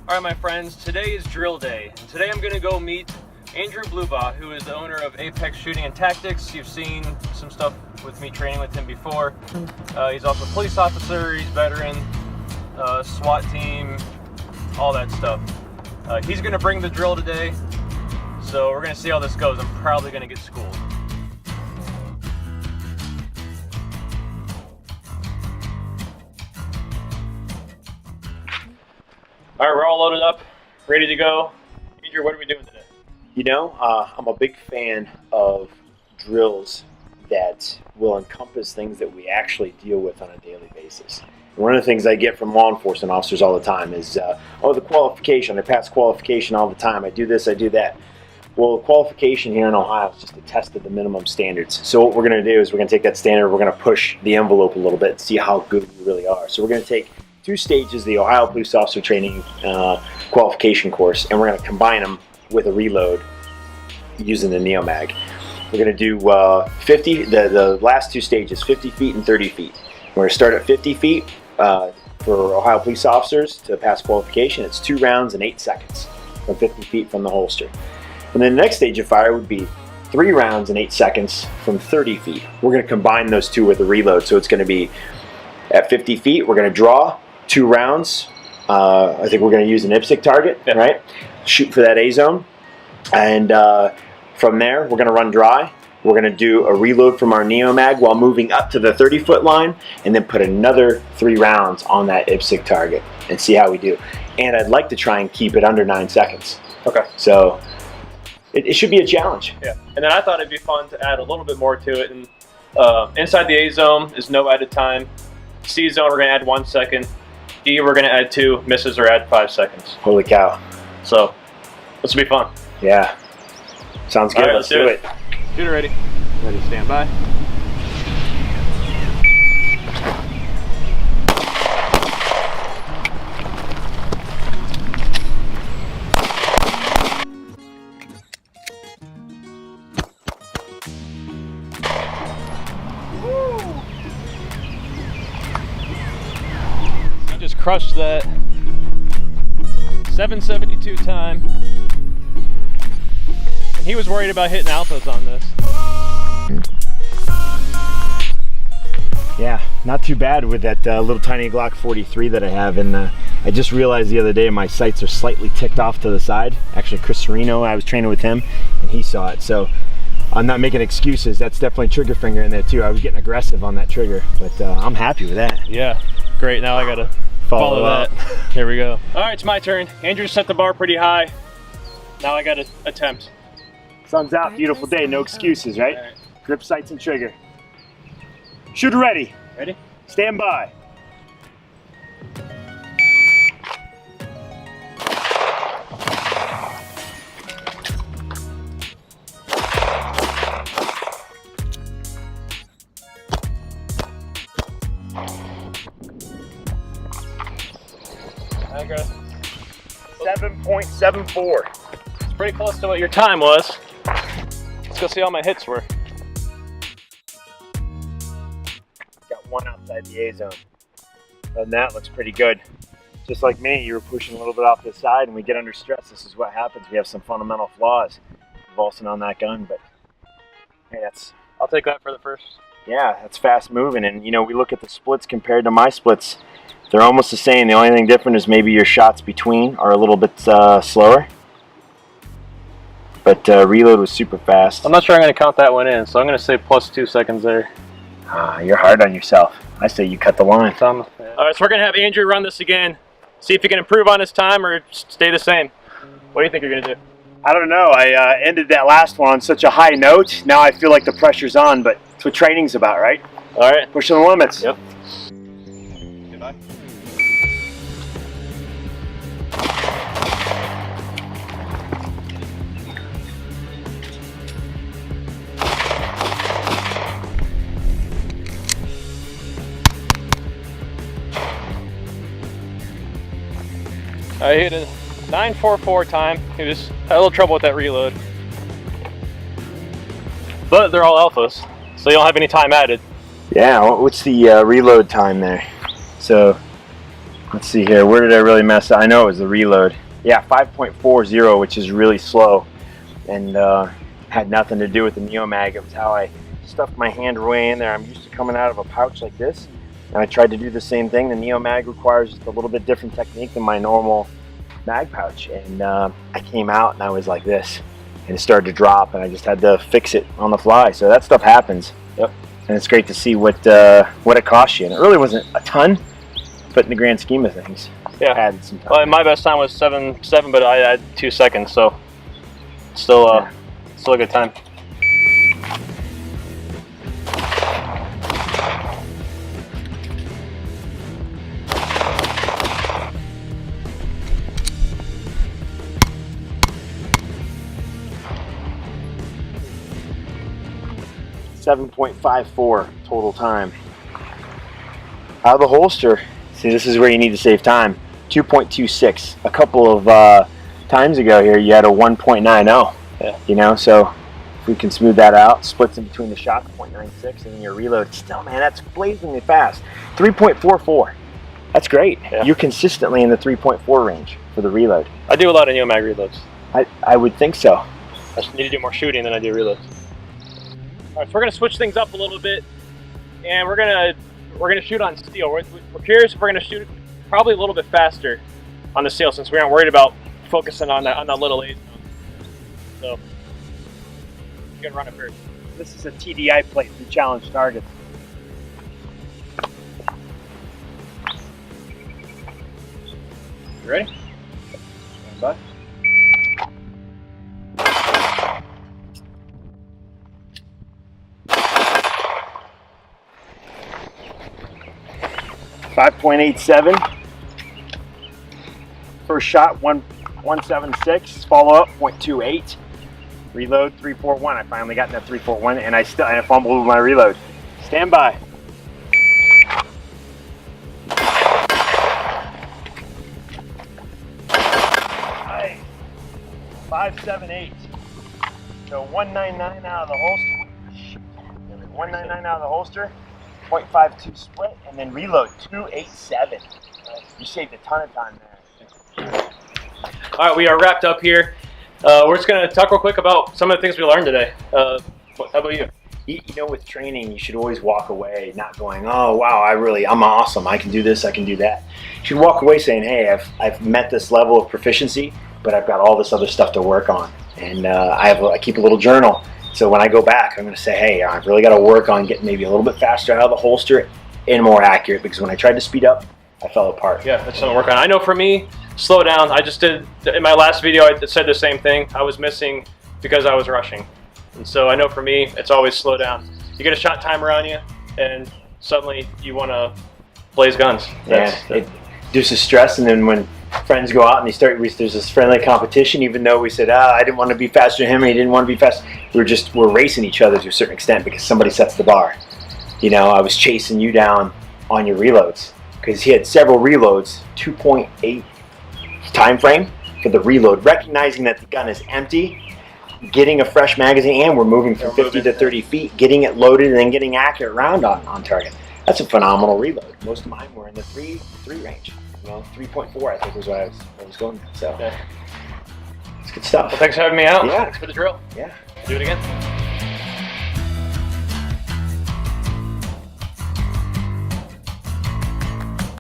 Alright my friends, today is drill day. And today I'm going to go meet Andrew Blubaugh, who is the owner of Apex Shooting and Tactics. You've seen some stuff with me training with him before. He's also a police officer, he's veteran, SWAT team, all that stuff. He's going to bring the drill today, so we're going to see how this goes. I'm probably going to get schooled. All right, we're all loaded up, ready to go. Andrew, what are we doing today? You know, I'm a big fan of drills that will encompass things that we actually deal with on a daily basis. And one of the things I get from law enforcement officers all the time is, oh, the qualification, I pass qualification all the time, I do this, I do that. Well, qualification here in Ohio is just a test of the minimum standards. So what we're going to do is we're going to take that standard, we're going to push the envelope a little bit and see how good you really are. So we're going to take 2 stages, the Ohio Police Officer Training qualification course, and we're going to combine them with a reload using the NeoMag. We're going to do 50, the last 2 stages, 50 feet and 30 feet. We're going to start at 50 feet for Ohio police officers to pass qualification. It's 2 rounds and 8 seconds from 50 feet from the holster. And then the next stage of fire would be 3 rounds and 8 seconds from 30 feet. We're going to combine those 2 with a reload, so it's going to be at 50 feet, we're going to draw 2 rounds. I think we're going to use an IPSC target, right? Shoot for that A zone. And from there, we're going to run dry. We're going to do a reload from our NeoMag while moving up to the 30-foot line, and then put another 3 rounds on that IPSC target and see how we do. And I'd like to try and keep it under 9 seconds. Okay. So it should be a challenge. Yeah. And then I thought it'd be fun to add a little bit more to it. And inside the A zone is no added time. C zone, we're going to add 1 second. E, we're going to add 2. Misses or add 5 seconds. Holy cow. So this will be fun. Yeah. Sounds good. All right, let's do it. Shooter ready. Ready to stand by. I just crushed that 772 time. And he was worried about hitting alphas on this. Yeah, not too bad with that little tiny Glock 43 that I have. And I just realized the other day my sights are slightly ticked off to the side. Actually, Chris Serino, I was training with him, and he saw it. So I'm not making excuses. That's definitely trigger finger in there too. I was getting aggressive on that trigger, but I'm happy with that. Yeah, great. Now I gotta follow that. Here we go. All right, it's my turn. Andrew set the bar pretty high. Now I gotta attempt. Sun's out, beautiful day, no excuses, right? All right. Grip sights and trigger. Shooter ready. Ready? Stand by. I got 7.74. It's pretty close to what your time was. Let's go see how my hits were. Got 1 outside the A zone. And that looks pretty good. Just like me, you were pushing a little bit off the side, and we get under stress. This is what happens. We have some fundamental flaws convulsing on that gun, but hey, I'll take that for the first. yeah, that's fast moving. And you know, we look at the splits compared to my splits. They're almost the same. The only thing different is maybe your shots between are a little bit slower. But reload was super fast. I'm not sure I'm going to count that one in, so I'm going to say plus 2 seconds there. You're hard on yourself. I say you cut the line. All right, so we're going to have Andrew run this again. See if he can improve on his time or stay the same. What do you think you're going to do? I don't know. I ended that last one on such a high note. Now I feel like the pressure's on, but it's what training's about, right? All right. Pushing the limits. Yep. Goodbye. I hit a 9.44 time. He just had a little trouble with that reload. But they're all alphas, so you don't have any time added. Yeah, what's the reload time there? So Let's see here. Where did I really mess up? I know it was the reload. Yeah, 5.40, which is really slow, and had nothing to do with the NeoMag. It was how I stuffed my hand way in there. I'm used to coming out of a pouch like this, and I tried to do the same thing. The NeoMag requires just a little bit different technique than my normal mag pouch, and I came out and I was like this, and it started to drop, and I just had to fix it on the fly. So that stuff happens. Yep. And it's great to see what it cost you. And it really wasn't a ton, but in the grand scheme of things, yeah, added some time. Well, my best time was 7.7, but I had 2 seconds, so still a good time. .54 total time. Out of the holster, see, this is where you need to save time. 2.26. A couple of times ago here, you had a 1.90. Yeah. You know, so if we can smooth that out, splits in between the shots, 0.96, and then your reload. Still, man, that's blazingly fast. 3.44. That's great. Yeah. You're consistently in the 3.4 range for the reload. I do a lot of NeoMag reloads. I would think so. I just need to do more shooting than I do reloads. All right, so we're gonna switch things up a little bit, and we're gonna shoot on steel. We're curious if we're gonna shoot probably a little bit faster on the steel, since we aren't worried about focusing on that little A zone. So you can run it first. This is a TDI plate for challenge targets. You ready? Stand by. .87. First shot 176. Follow up 0.28. Reload 341. I finally got in that 341, and I fumbled with my reload. Stand by. Nice. 578. So 199 out of the holster. 199 out of the holster. 0.52 split, and then reload 287. You saved a ton of time there. All right, we are wrapped up here. We're just gonna talk real quick about some of the things we learned today. How about you? You know, with training, you should always walk away not going, oh wow, I'm awesome, I can do this, I can do that. You should walk away saying, hey, I've met this level of proficiency, but I've got all this other stuff to work on, and I keep a little journal. So when I go back, I'm going to say, hey, I've really got to work on getting maybe a little bit faster out of the holster and more accurate, because when I tried to speed up, I fell apart. Yeah, that's something to work on. I know for me, slow down. I just did, in my last video, I said the same thing. I was missing because I was rushing. And so I know for me, it's always slow down. You get a shot timer on you, and suddenly you want to blaze guns. It reduces stress, and then when friends go out and there's this friendly competition, even though we said, I didn't want to be faster than him, and he didn't want to be fast. We're racing each other to a certain extent because somebody sets the bar. You know, I was chasing you down on your reloads because he had several reloads, 2.8 time frame for the reload, recognizing that the gun is empty, getting a fresh magazine, and we're moving from 50 to 30 feet, getting it loaded, and then getting accurate round on target. That's a phenomenal reload. Most of mine were in the 3 range. You know, 3.4 I think was what I was going with. So, yeah. It's good stuff. Well, thanks for having me out. Yeah. Thanks for the drill. Yeah. Do it again.